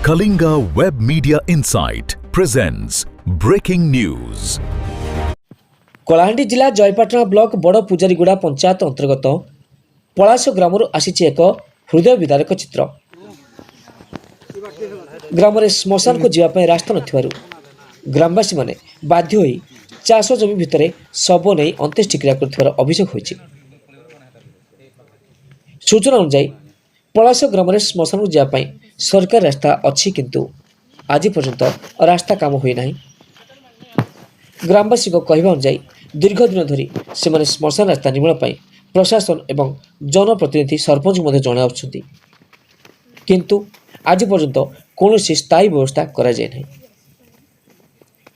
Kalinga Web Media Insight presents breaking news. Kalahandi जिला जयपाटना block बड़ पूजारीगुड़ा पंचायत अंतर्गत पलाश ग्राम आसी एक हृदय विदारक चित्र। ग्राम में श्मशान को जीवाई रास्ता न ग्रामवासी माने बाध्य होई चाष जमी भितर शव नहीं अंत्येष्टिक्रिया कर अभियोग होइछि। सूचना अनुसार पलाश ग्राम में श्मशान को जीवाई सरकार रास्ता अच्छी किंतु आज पर्यंत रास्ता काम होई नाही। ग्रामवासी कहवा अनुसार दीर्घ दिन धरी से श्मशान रास्ता निर्माण पर प्रशासन एवं जनप्रतिनिधि सरपंच जनाऊँच किंतु आज पर्यंत कौन स्थायी व्यवस्था करा जाए नहीं।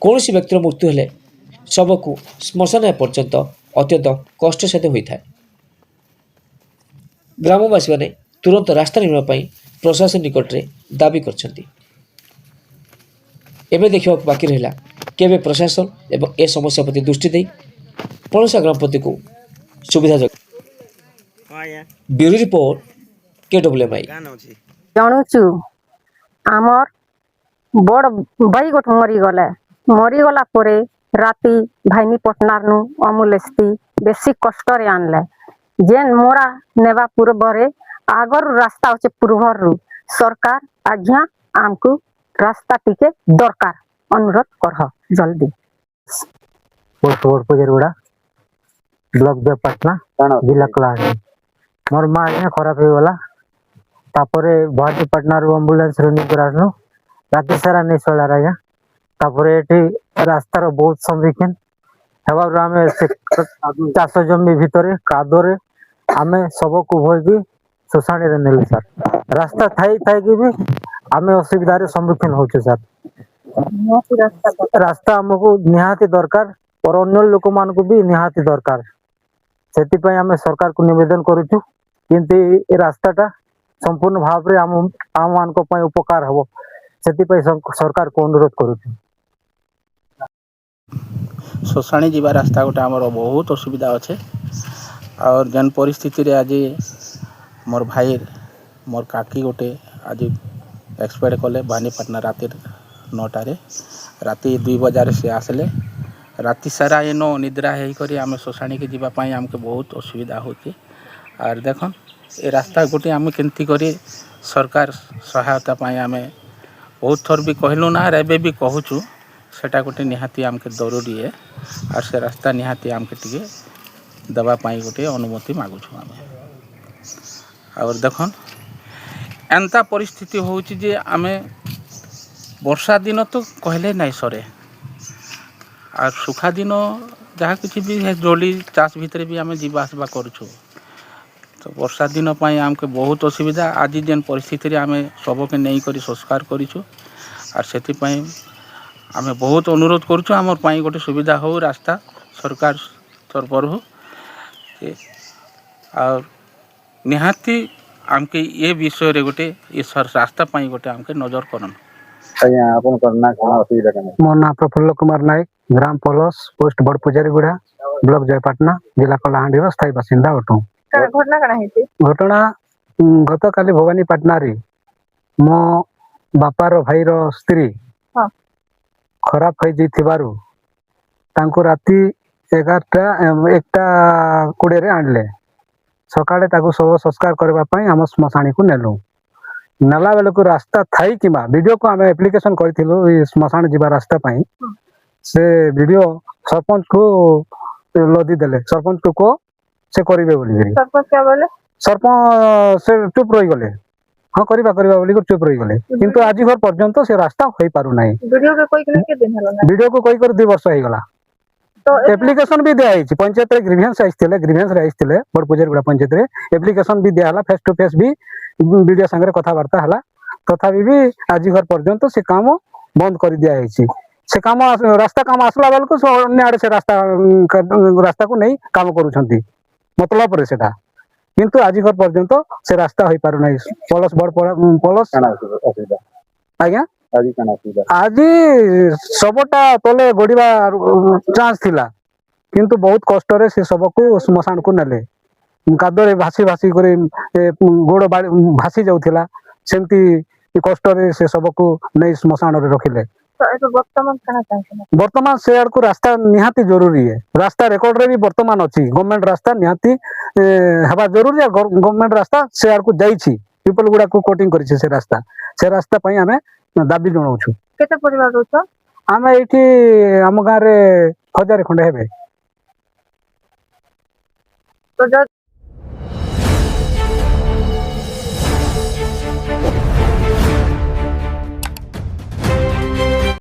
कौन व्यक्तिर मृत्यु हेले शव को श्मशान पर्यंत अत्यंत कष्टसाध्य होता है। ग्रामवासी माने तुरंत रास्ता निर्माण पर प्रशासन निकट में दाबी करछंती। एबे देखा बाकी रहा केवे प्रशासन एवं ए समस्या प्रति दृष्टि दे पलसा ग्राम प्रति को सुविधा ब्यूरो रिपोर्ट KWMI जानुचु आमर बड़ भाई गोट मरीगला परे राति भाईनी पटनार नु अमूलेस्ती बेसी कष्ट रे आनले जेन मोरा नेबा पूर्वरे आगर रास्ता होचे पूर्वर रु सरकार आज्ञा आमको रास्ता टिके दरकार अनुरोध करह जल्दी। पोस्ट बोर्ड पुजरगुड़ा ब्लॉक जयपाटना जिला कलाहांडी मोर माँ आज्ञा खराब हो गला तापरे गुवाहाटी पटना रू एम्बुलेंस रे निकर आसनु राति सारा नहीं चला आज्ञा तापरे एठी रास्तार बहुत सम्मुखीन हेबार आमे चाष जमी भितरे कादोरे आमे सबको भोगी शोषाणी रे नेलु सर रास्ता थाई थाई कि भी आमे असुविधार सम्मुखीन होछु सर। रास्ता हमको निहाती दरकार और अन्य लोक मान को भी निहाती दरकार से आम सरकार को निवेदन करुचु किंतु ए रास्ताटा संपूर्ण भाव रे आम मान उपकार हम से सरकार को अनुरोध करुचु। शोषाणी जीवा रास्ता गोटे आमर बहुत असुविधा अच्छे और जेन परिस्थिति रे आज मोर भाई मोर काकी गोटे आज एक्सपायर कले भानीपाटना राति 9टारे राति 2 बजे से आसले राति सारा एनो निद्रा होकर आम शोषाणी के जीवाई आमके बहुत असुविधा होचे और देखन ए रास्ता गोटे आम केमती करी सरकार सहायता पाई आम बहुत थर भी कहलु ना एबे भी कहूचु सेटा गोटे निहाती आमके जरूरी है और से रास्ता निहाती आमके टिके दबा पाई गोटे अनुमति मागुछु आम और देखन एंता परिस्थिति होउची जे आमे वर्षा दिन तो कहले नहीं सरे और सुखा दिन जहाँ किसी भी है जोली चाष भितर भी आम जीवा आसवा करुछु तो वर्षा दिन पाई आमके बहुत असुविधा आज जेन परिस्थिति आम सबके नहीं करी संस्कार करूँ और से आम बहुत अनुरोध करुछु आमर पाई गोटे सुविधा हो रास्ता सरकार तरफर हो और निहाती आमके ये विषय रे गोटे ये रास्ता पाई गोटे आमके नजर करन। मोर ना प्रफुल्ल कुमार नायक ग्राम पलस पोस्ट बड़ पुजारीगुड़ा ब्लॉक जयपाटना जिला कलाहांडी स्थायी बासिंदा अटू। घटना गत काली भवानीपाटना रे मो बापार भाई रो स्त्री खराब हो जाइथिबारु तांको राति 1:20 रे आणले सकाळे ताको सब संस्कार करबा पई हम श्मशानी को नेलु नाला बेले को रास्ता थाई कि वीडियो को आम एप्लिकेशन करूँ श्मशान जीवा रास्ता पाई से वीडियो सरपंच को लदी देले सरपंच को से करेंगे बोली सरपंच से चुप रही गले हाँ करवा बोली चुप रही गले किंतु आज घर पर्यंत से रास्ता हो पारु नाही। वीडियो को कही कर 2 वर्ष हो गला एप्लिकेशन भी दिया पंचायत रे ग्रीवेंस आइसथिले बड़ पुजारीगुड़ा पंचायत रे एप्लिकेशन भी दिया फेस टू फेस भी वीडियो संगे कथबार्ता है तथापि भी आज घर पर्यंत से काम बंद कर दिया से काम रास्ता काम आसला बेल को अन्य आड़े से रास्ता को नहीं काम करुछंती मतलब रे सेटा किंतु आज घर पर्यंत से रास्ता हो पारु नाही। पलस बड़ पलस आज्ञा आज सबटा तले गड़िया चांस थिला किंतु बहुत कष्ट रे से सबको श्मशान को नेले कादरे भासी भासी करे गोड़ भासी जाउथिला सेमती କଷ୍ଟରେ ସେ ଶବକୁ ନେଇ ଶ୍ମଶାନରେ ରଖିଲେ। ତ ଏବେ ବର୍ତ୍ତମାନ କାଣା ଚାହୁଁଛନ୍ତି? ବର୍ତ୍ତମାନ ସେ ଆଡକୁ ରାସ୍ତା ନିହାତି ଜରୁରୀ है रास्ता रेकर्ड रे भी वर्तमान अच्छी गवर्नमेंट रास्ता निहाती हेबा जरूरी गवर्नमेंट रास्ता से आड़ को जाइछि पीपल गुडा को कोटिंग करिछि से रास्ता पई हमें दाबी जणाउछु। केते परिवार रहुछ? आमे एठी हम गां रे 1000 खंडे हेबे। तो